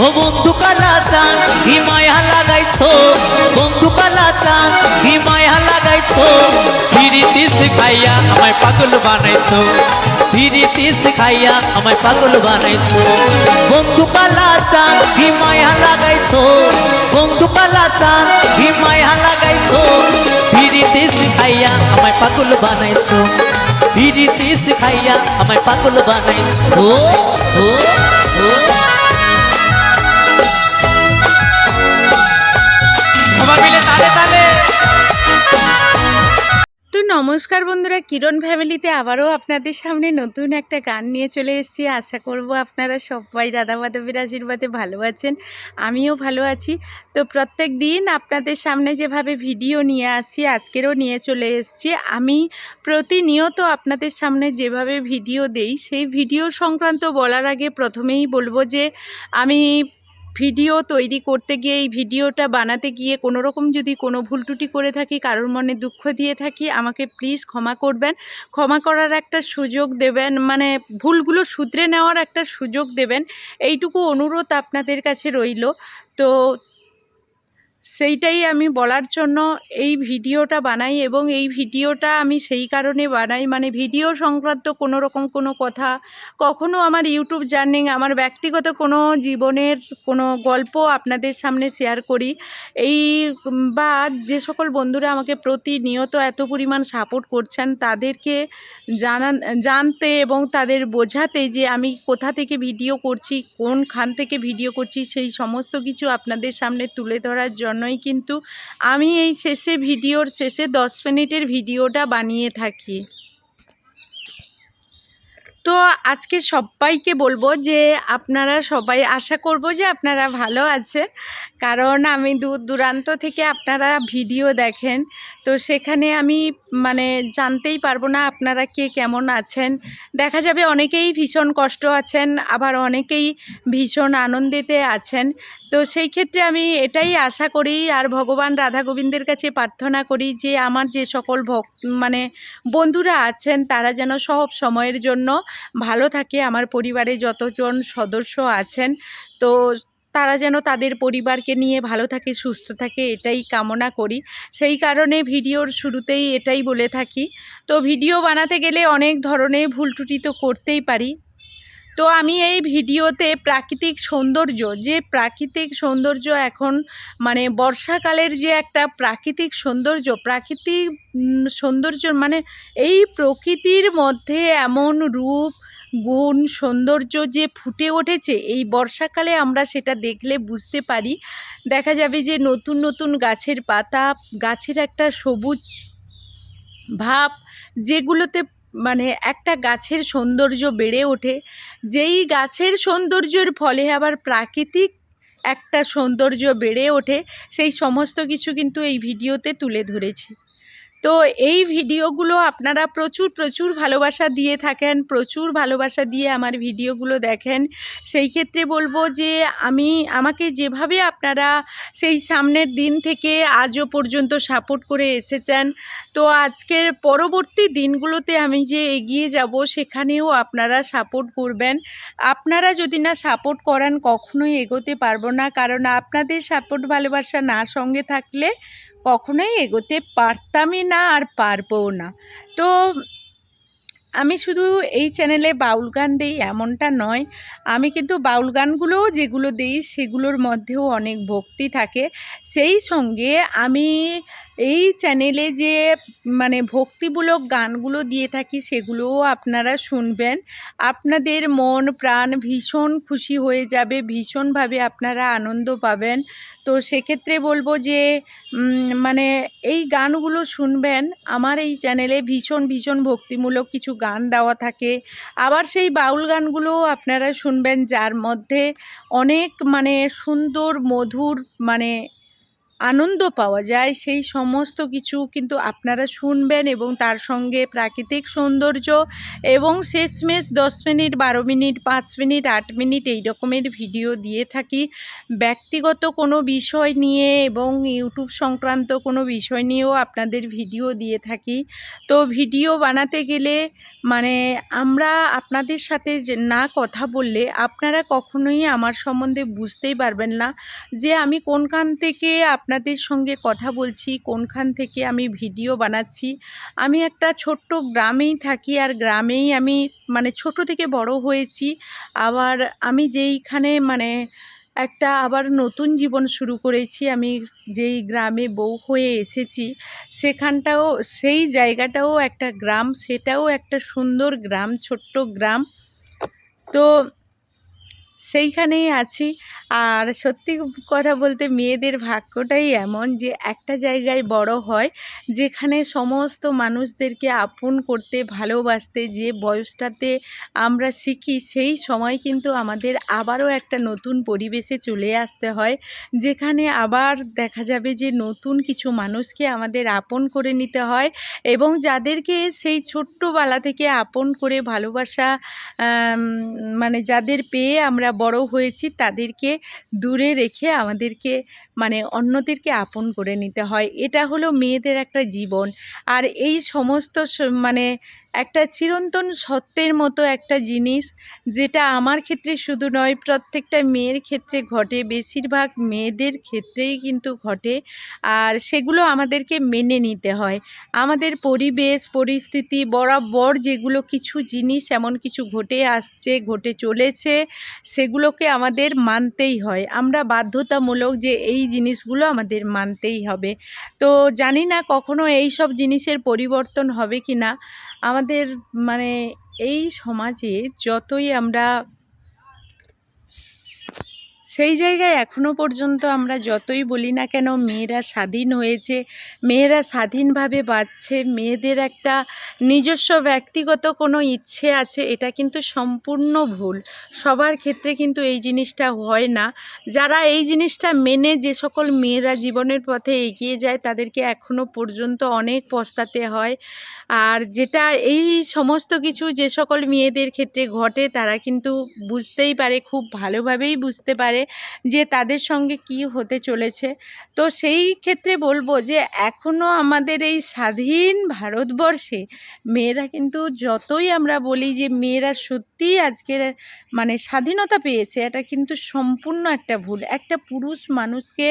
ও বন্ধু কালা চান কি মায়া লাগাইছো, বন্ধু কালা চান কি মায়া লাগাইছো, পিরিতি শিখাইয়া আমায় পাগল বানাইছো, পিরিতি শিখাইয়া আমায় পাগল বানাইছো, বন্ধু কালা চান কি মায়া লাগাইছো, বন্ধু কালা চান কি মায়া লাগাইছো, পিরিতি শিখাইয়া আমায় পাগল বানাইছো, পিরিতি শিখাইয়া আমায় পাগল বানাইছো। ও তো নমস্কার বন্ধুরা, কিরণ ফ্যামিলিতে আবারও আপনাদের সামনে নতুন একটা গান নিয়ে চলে এসেছি। আশা করব আপনারা সবাই রাধা মাধবের আশীর্বাদে ভালো আছেন, আমিও ভালো আছি। তো প্রত্যেক দিন আপনাদের সামনে যেভাবে ভিডিও নিয়ে আসি আজকেরও নিয়ে চলে এসেছি। আমি প্রতিনিয়ত আপনাদের সামনে যেভাবে ভিডিও দেই সেই ভিডিও সংক্রান্ত বলার আগে প্রথমেই বলবো যে আমি ভিডিও তৈরি করতে গিয়ে এই ভিডিওটা বানাতে গিয়ে কোনো রকম যদি কোনো ভুল ত্রুটি করে থাকি, কারোর মনে দুঃখ দিয়ে থাকি, আমাকে প্লিজ ক্ষমা করবেন। ক্ষমা করার একটা সুযোগ দেবেন, মানে ভুলগুলো শুধরে নেওয়ার একটা সুযোগ দেবেন, এইটুকু অনুরোধ আপনাদের কাছে রইল। তো সেইটাই আমি বলার জন্য এই ভিডিওটা বানাই, এবং এই ভিডিওটা আমি সেই কারণে বানাই, মানে ভিডিও সংক্রান্ত কোনো রকম কোনো কথা, কখনো আমার ইউটিউব জার্নি, আমার ব্যক্তিগত কোনো জীবনের কোনো গল্প আপনাদের সামনে শেয়ার করি। এই বা যে সকল বন্ধুরা আমাকে প্রতিনিয়ত এত পরিমাণ সাপোর্ট করছেন তাদেরকে জানতে এবং তাদের বোঝাতে যে আমি কোথা থেকে ভিডিও করছি, কোনখান থেকে ভিডিও করছি, সেই সমস্ত কিছু আপনাদের সামনে তুলে ধরার জন্যই কিন্তু আমি এই ভিডিওর শেষে 10 মিনিটের ভিডিওটা বানিয়ে থাকি। তো আজকে সবাইকে বলবো যে আপনারা সবাই, আশা করব যে আপনারা ভালো আছেন, কারণ আমি দূর দূরান্ত থেকে আপনারা ভিডিও দেখেন, তো সেখানে আমি মানে জানতেই পারবো না আপনারা কে কেমন আছেন। দেখা যাবে অনেকেই ভীষণ কষ্ট আছেন, আবার অনেকেই ভীষণ আনন্দেতে আছেন। তো সেই ক্ষেত্রে আমি এটাই আশা করি আর ভগবান রাধা গোবিন্দের কাছে প্রার্থনা করি যে আমার যে সকল মানে বন্ধুরা আছেন তারা যেন সব সময়ের জন্য ভালো থাকে, আমার পরিবারে যতজন সদস্য আছেন। তো তারা যেন তাদের পরিবারকে নিয়ে ভালো থাকে, সুস্থ থাকে, এটাই কামনা করি। সেই কারণে ভিডিওর শুরুতেই এটাই বলে থাকি। তো ভিডিও বানাতে গেলে অনেক ধরনের ভুল ত্রুটি তো করতেই পারি। তো আমি এই ভিডিওতে প্রাকৃতিক সৌন্দর্য এখন মানে বর্ষাকালের যে একটা প্রাকৃতিক সৌন্দর্য মানে এই প্রকৃতির মধ্যে এমন রূপ গুণ সৌন্দর্য যে ফুটে উঠেছে এই বর্ষাকালে, আমরা সেটা দেখলে বুঝতে পারি। দেখা যাবে যে নতুন নতুন গাছের পাতা, গাছের একটা সবুজ ভাব, যেগুলোতে মানে একটা গাছের সৌন্দর্য বেড়ে ওঠে। যেই গাছের সৌন্দর্যের ফলে আবার প্রাকৃতিক একটা সৌন্দর্য বেড়ে ওঠে, সেই সমস্ত কিছু কিন্তু এই ভিডিওতে তুলে ধরেছি। তো এই ভিডিওগুলো আপনারা প্রচুর ভালোবাসা দিয়ে থাকেন, প্রচুর ভালোবাসা দিয়ে আমার ভিডিওগুলো দেখেন। সেই ক্ষেত্রে বলবো যে আমাকে যেভাবে আপনারা সেই সামনের দিন থেকে আজও পর্যন্ত সাপোর্ট করে এসেছেন, তো আজকের পরবর্তী দিনগুলোতে আমি যে এগিয়ে যাব সেখানেও আপনারা সাপোর্ট করবেন। আপনারা যদি না সাপোর্ট করেন কখনোই এগোতে পারবো না, কারণ আপনাদের সাপোর্ট ভালোবাসা না সঙ্গে থাকলে কখনোই এগোতে পারতামই না আর পারবও না। তো আমি শুধু এই চ্যানেলে বাউল গান দিই এমনটা নয়, আমি কিন্তু বাউল গানগুলোও যেগুলো দিই সেগুলোর মধ্যেও অনেক ভক্তি থাকে। সেই সঙ্গে আমি এই চ্যানেলে যে মানে ভক্তিমূলক গানগুলো দিয়ে থাকি সেগুলোও আপনারা শুনবেন। আপনাদের মন প্রাণ ভীষণ খুশি হয়ে যাবে, ভীষণভাবে আপনারা আনন্দ পাবেন। তো সেক্ষেত্রে বলবো যে মানে এই গানগুলো শুনবেন। আমার এই চ্যানেলে ভীষণ ভক্তিমূলক কিছু গান দেওয়া থাকে। আবার সেই বাউল গানগুলোও আপনারা শুনবেন, যার মধ্যে অনেক মানে সুন্দর মধুর মানে আনন্দ পাওয়া যায়। সেই সমস্ত কিছু কিন্তু আপনারা শুনবেন এবং তার সঙ্গে প্রাকৃতিক সৌন্দর্য এবং শেষমেশ 10 মিনিট, 12 মিনিট, 5 মিনিট, 8 মিনিট এই রকমের ভিডিও দিয়ে থাকি। ব্যক্তিগত কোনো বিষয় নিয়ে এবং ইউটিউব সংক্রান্ত কোনো বিষয় নিয়েও আপনাদের ভিডিও দিয়ে থাকি। তো ভিডিও বানাতে গেলে মানে আমরা আপনাদের সাথে যে না কথা বললে আপনারা কখনোই আমার সম্বন্ধে বুঝতেই পারবেন না যে আমি কোনখান থেকে আপনাদের সঙ্গে কথা বলছি, কোনখান থেকে আমি ভিডিও বানাচ্ছি। আমি একটা ছোট্ট গ্রামেই থাকি, আর গ্রামেই আমি মানে ছোট থেকে বড় হয়েছি। আবার আমি যেইখানে মানে একটা আবার নতুন জীবন শুরু করেছি, আমি যেই গ্রামে বউ হয়ে এসেছি সেখানটাও, সেই জায়গাটাও একটা গ্রাম, সেটাও একটা সুন্দর গ্রাম, ছোট্ট গ্রাম। তো সেইখানেই আছি। আর সত্যি কথা বলতে মেয়েদের ভাগ্যটাই এমন যে একটা জায়গায় বড় হয় যেখানে সমস্ত মানুষদেরকে আপন করতে, ভালোবাসতে যে বয়সটাতে আমরা শিখি, সেই সময় কিন্তু আমাদের আবারও একটা নতুন পরিবেশে চলে আসতে হয়, যেখানে আবার দেখা যাবে যে নতুন কিছু মানুষকে আমাদের আপন করে নিতে হয় এবং যাদেরকে সেই ছোট্টবেলা থেকে আপন করে ভালোবাসা মানে যাদের পেয়ে আমরা বড় হয়েছি তাদেরকে দূরে রেখে আমাদেরকে মানে অন্যদেরকে আপন করে নিতে হয়। এটা হলো মেয়েদের একটা জীবন। আর এই সমস্ত মানে একটা চিরন্তন সত্যের মতো একটা জিনিস, যেটা আমার ক্ষেত্রে শুধু নয়, প্রত্যেকটা মেয়ের ক্ষেত্রে ঘটে, বেশিরভাগ মেয়েদের ক্ষেত্রেই কিন্তু ঘটে। আর সেগুলো আমাদেরকে মেনে নিতে হয়। আমাদের পরিবেশ পরিস্থিতি বরাবর যেগুলো কিছু জিনিস এমন কিছু ঘটে আসছে, ঘটে চলেছে, সেগুলোকে আমাদের মানতেই হয়। আমরা বাধ্যতামূলক যে এই জিনিসগুলো আমাদের মানতেই হবে। তো জানি না কখনো এই সব জিনিসের পরিবর্তন হবে কি না। আমাদের মানে এই সমাজে যতই আমরা সেই জায়গায় এখনও পর্যন্ত আমরা যতই বলি না কেন মেয়েরা স্বাধীন হয়েছে, মেয়েরা স্বাধীনভাবে বাঁচছে, মেয়েদের একটা নিজস্ব ব্যক্তিগত কোনো ইচ্ছে আছে, এটা কিন্তু সম্পূর্ণ ভুল। সবার ক্ষেত্রে কিন্তু এই জিনিসটা হয় না। যারা এই জিনিসটা মেনে যে সকল মেয়েরা জীবনের পথে এগিয়ে যায় তাদেরকে এখনও পর্যন্ত অনেক পস্তাতে হয়। আর যেটা এই সমস্ত কিছু যে সকল মেয়েদের ক্ষেত্রে ঘটে তারা কিন্তু বুঝতেই পারে, খুব ভালোভাবেই বুঝতে পারে যে তাদের সঙ্গে কি হতে চলেছে। তো সেই ক্ষেত্রে বলবো যে এখনও আমাদের এই স্বাধীন ভারতবর্ষে মেয়েরা কিন্তু, যতই আমরা বলি যে মেয়েরা সত্যিই আজকের মানে স্বাধীনতা পেয়েছে, এটা কিন্তু সম্পূর্ণ একটা ভুল। একটা পুরুষ মানুষকে,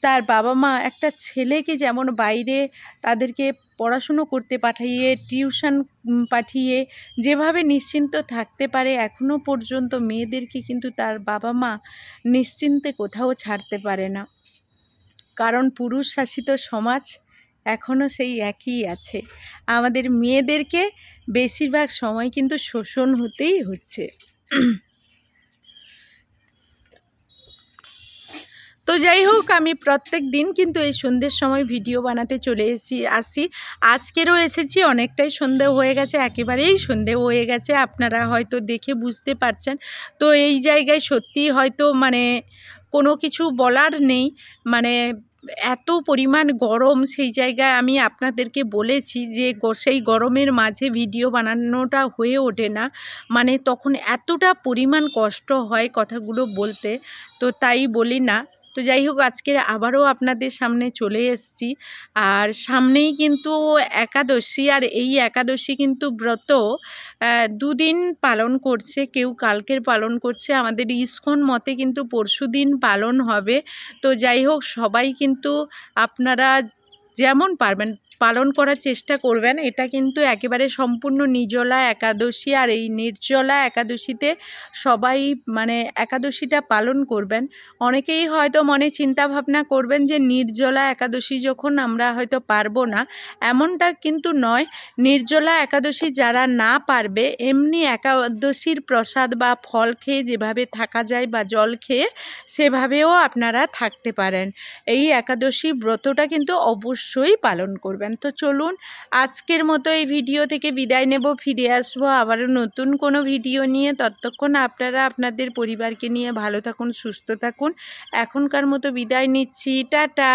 তার বাবা মা একটা ছেলেকে যেমন বাইরে তাদেরকে পড়াশুনো করতে পাঠিয়ে, টিউশন পাঠিয়ে যেভাবে নিশ্চিন্ত থাকতে পারে, এখনও পর্যন্ত মেয়েদেরকে কিন্তু তার বাবা মা নিশ্চিন্তে কোথাও ছাড়তে পারে না। কারণ পুরুষ শাসিত সমাজ এখনও সেই একই আছে। আমাদের মেয়েদেরকে বেশিরভাগ সময় কিন্তু শোষণ হতেই হচ্ছে। তো যাই হোক, আমি প্রত্যেক দিন কিন্তু এই সন্ধ্যের সময় ভিডিও বানাতে চলে আসি। আজকেরও এসেছি, অনেকটাই সন্ধে হয়ে গেছে, একেবারেই সন্ধে হয়ে গেছে, আপনারা হয়তো দেখে বুঝতে পারছেন। তো এই জায়গায় সত্যিই হয়তো মানে কোনো কিছু বলার নেই, মানে এত পরিমাণ গরম, সেই জায়গায় আমি আপনাদেরকে বলেছি যে সেই গরমের মাঝে ভিডিও বানানোটা হয়ে ওঠে না, মানে তখন এতটা পরিমাণ কষ্ট হয় কথাগুলো বলতে, তো তাই বলি না। তো যাই হোক, আজকের আবারও আপনাদের সামনে চলে এসেছি। আর সামনেই কিন্তু একাদশী, আর এই একাদশী কিন্তু ব্রত দুদিন পালন করছে, কেউ কালকের পালন করছে, আমাদের ইস্কন মতে কিন্তু পরশুদিন পালন হবে। তো যাই হোক, সবাই কিন্তু আপনারা যেমন পারবেন পালন করার চেষ্টা করবেন। এটা কিন্তু একেবারে সম্পূর্ণ নির্জলা একাদশী, আর এই নির্জলা একাদশীতে সবাই মানে একাদশীটা পালন করবেন। অনেকেই হয়তো মনে চিন্তা ভাবনা করবেন যে নির্জলা একাদশী যখন আমরা হয়তো পারবো না, এমনটা কিন্তু নয়। নির্জলা একাদশী যারা না পারবে, এমনি একাদশীর প্রসাদ বা ফল খেয়ে যেভাবে থাকা যায় বা জল খেয়ে, সেভাবেও আপনারা থাকতে পারেন। এই একাদশী ব্রতটা কিন্তু অবশ্যই পালন করবেন। তো চলুন, আজকের মতো এই ভিডিও থেকে বিদায় নেব, ফিরে আসবো আবারও নতুন কোনো ভিডিও নিয়ে। ততক্ষণ আপনারা আপনাদের পরিবারকে নিয়ে ভালো থাকুন, সুস্থ থাকুন। এখনকার মতো বিদায় নিচ্ছি, টাটা।